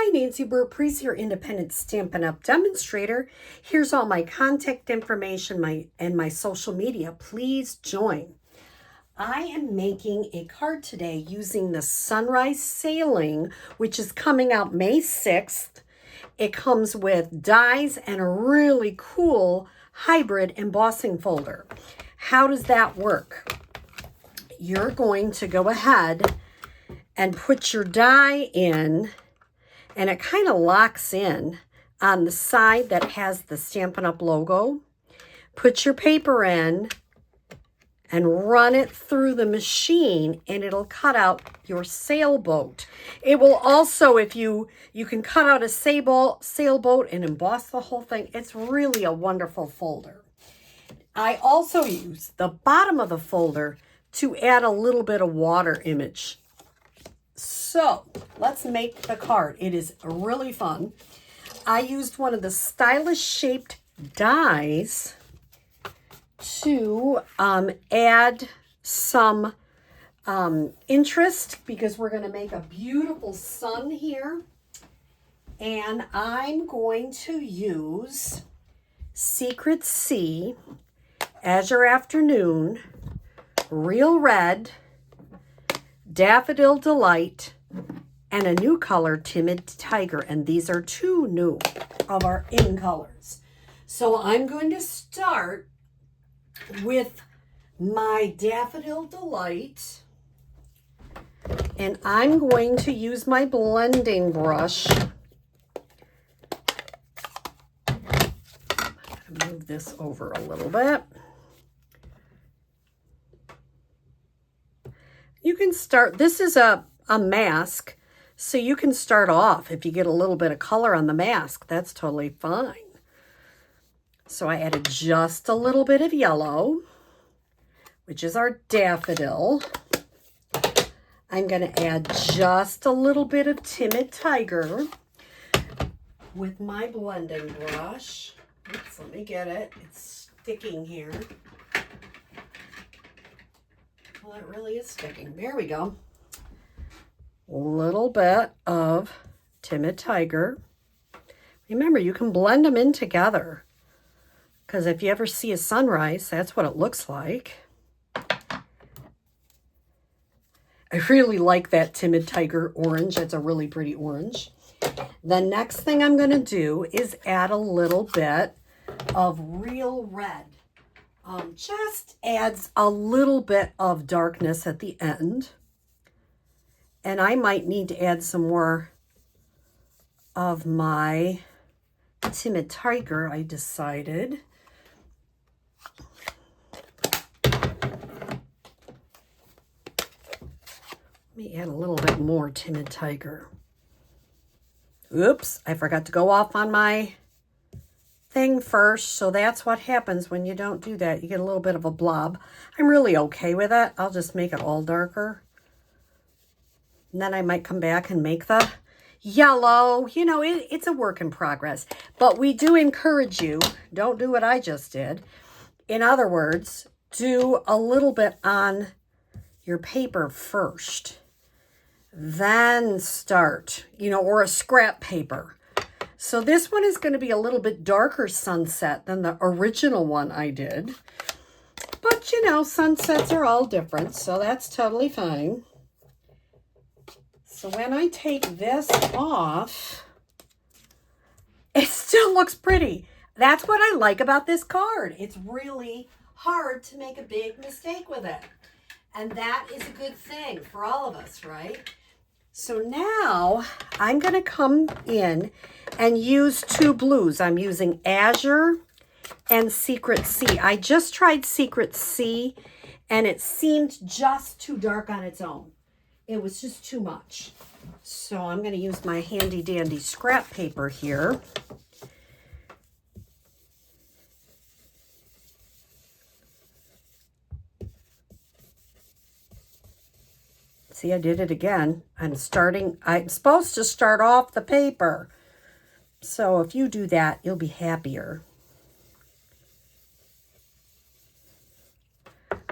Hi, Nancy Burt-Preece, your independent Stampin' Up! Demonstrator. Here's all my contact information and my social media. Please join. I am making a card today using the Sunrise Sailing, which is coming out May 6th. It comes with dies and a really cool hybrid embossing folder. How does that work? You're going to go ahead and put your die in, and it kind of locks in on the side that has the Stampin' Up! Logo. Put your paper in and run it through the machine, and it'll cut out your sailboat. It will also, if you can cut out a sailboat and emboss the whole thing. It's really a wonderful folder. I also use the bottom of the folder to add a little bit of water image. So let's make the card. It is really fun. I used one of the stylish shaped dies to add some interest, because we're going to make a beautiful sun here. And I'm going to use Secret Sea, Azure Afternoon, Real Red, Daffodil Delight, and a new color, Timid Tiger. And these are two new of our in colors. So I'm going to start with my Daffodil Delight, and I'm going to use my blending brush. I'm going to move this over a little bit. You can start, this is a mask, so you can start off, if you get a little bit of color on the mask, that's totally fine. So I added just a little bit of yellow, which is our daffodil. I'm going to add just a little bit of Timid Tiger with my blending brush. Oops, let me get it. It's sticking here. Well, it really is sticking. There we go. A little bit of Timid Tiger. Remember, you can blend them in together, because if you ever see a sunrise, that's what it looks like. I really like that Timid Tiger orange. It's a really pretty orange. The next thing I'm going to do is add a little bit of Real Red. Just adds a little bit of darkness at the end. And I might need to add some more of my Timid Tiger, I decided. Let me add a little bit more Timid Tiger. Oops, I forgot to go off on my thing first. So that's what happens when you don't do that. You get a little bit of a blob. I'm really okay with it. I'll just make it all darker. And then I might come back and make the yellow. You know, it's a work in progress. But we do encourage you, don't do what I just did. In other words, do a little bit on your paper first. Then start, or a scrap paper. So this one is going to be a little bit darker sunset than the original one I did. But, sunsets are all different, so that's totally fine. So when I take this off, it still looks pretty. That's what I like about this card. It's really hard to make a big mistake with it. And that is a good thing for all of us, right? So now I'm going to come in and use two blues. I'm using Azure and Secret Sea. I just tried Secret Sea, and it seemed just too dark on its own. It was just too much. So I'm going to use my handy dandy scrap paper here. See, I did it again. I'm supposed to start off the paper. So if you do that, you'll be happier.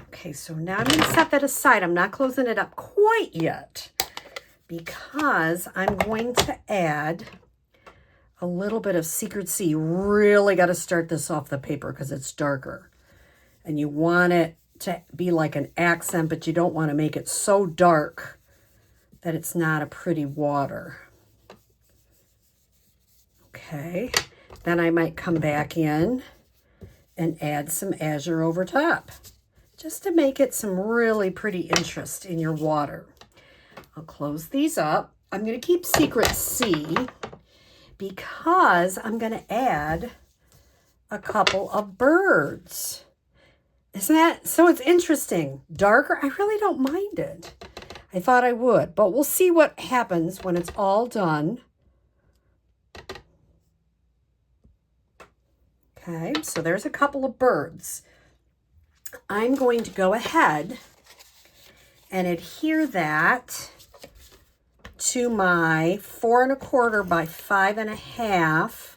Okay, so now I'm going to set that aside. I'm not closing it up quite yet. because I'm going to add a little bit of Secret C. Really got to start this off the paper because it's darker. And you want it to be like an accent, but you don't want to make it so dark that it's not a pretty water. Okay, then I might come back in and add some azure over top, just to make it some really pretty interest in your water. I'll close these up. I'm going to keep Secret C because I'm going to add a couple of birds. Isn't that, so it's interesting. Darker, I really don't mind it. I thought I would, but we'll see what happens when it's all done. Okay, so there's a couple of birds. I'm going to go ahead and adhere that to my 4 1/4 by 5 1/2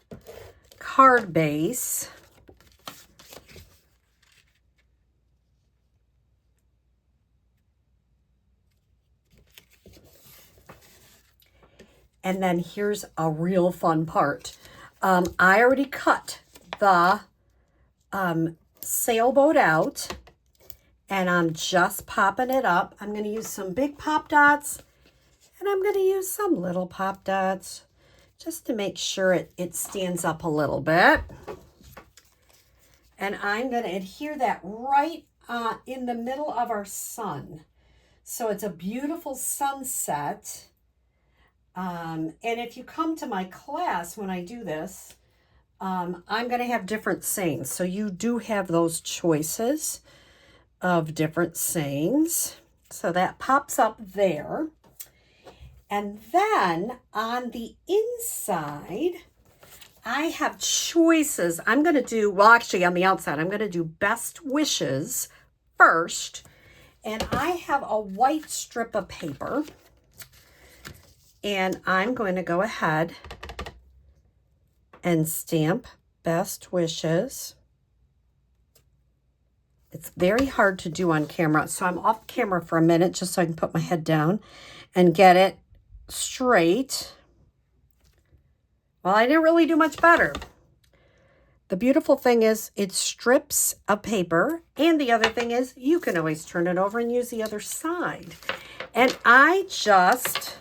card base. And then here's a real fun part. I already cut the sailboat out, and I'm just popping it up. I'm going to use some big pop dots, and I'm going to use some little pop dots just to make sure it stands up a little bit. And I'm going to adhere that right in the middle of our sun. So it's a beautiful sunset. And if you come to my class when I do this, I'm going to have different sayings. So you do have those choices of different sayings. So that pops up there. And then on the inside, I have choices. I'm going to do, well, actually on the outside, I'm going to do best wishes first. And I have a white strip of paper. And I'm going to go ahead and stamp best wishes. It's very hard to do on camera, so I'm off camera for a minute just so I can put my head down and get it straight. Well, I didn't really do much better. The beautiful thing is it strips of paper, and the other thing is you can always turn it over and use the other side. And I just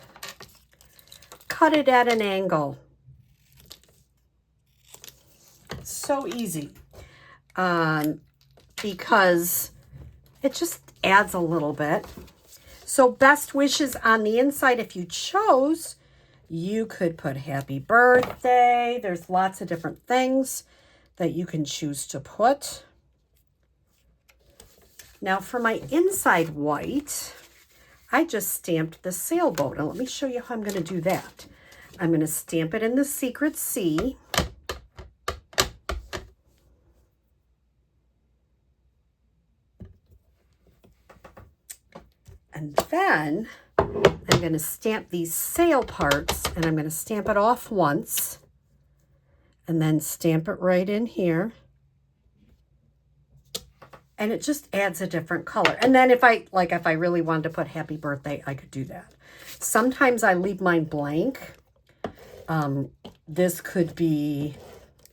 cut it at an angle. So easy, because it just adds a little bit. So best wishes on the inside, if you chose, you could put happy birthday. There's lots of different things that you can choose to put. Now for my inside white, I just stamped the sailboat. And let me show you how I'm going to do that. I'm going to stamp it in the Secret C. And then I'm going to stamp these sail parts, and I'm going to stamp it off once and then stamp it right in here. And it just adds a different color. And then if I really wanted to put happy birthday, I could do that. Sometimes I leave mine blank. This could be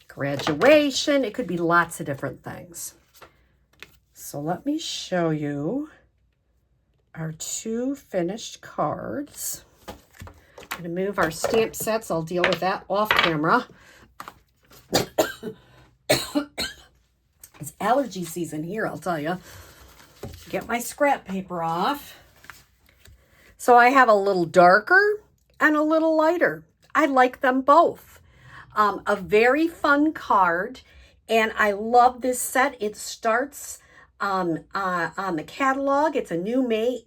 graduation. It could be lots of different things. So let me show you our 2 finished cards. I'm going to move our stamp sets. I'll deal with that off camera. It's allergy season here, I'll tell you. Get my scrap paper off. So I have a little darker and a little lighter. I like them both. A very fun card, and I love this set. It starts on the catalog. It's a new May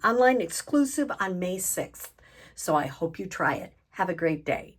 online exclusive on May 6th. So I hope you try it. Have a great day.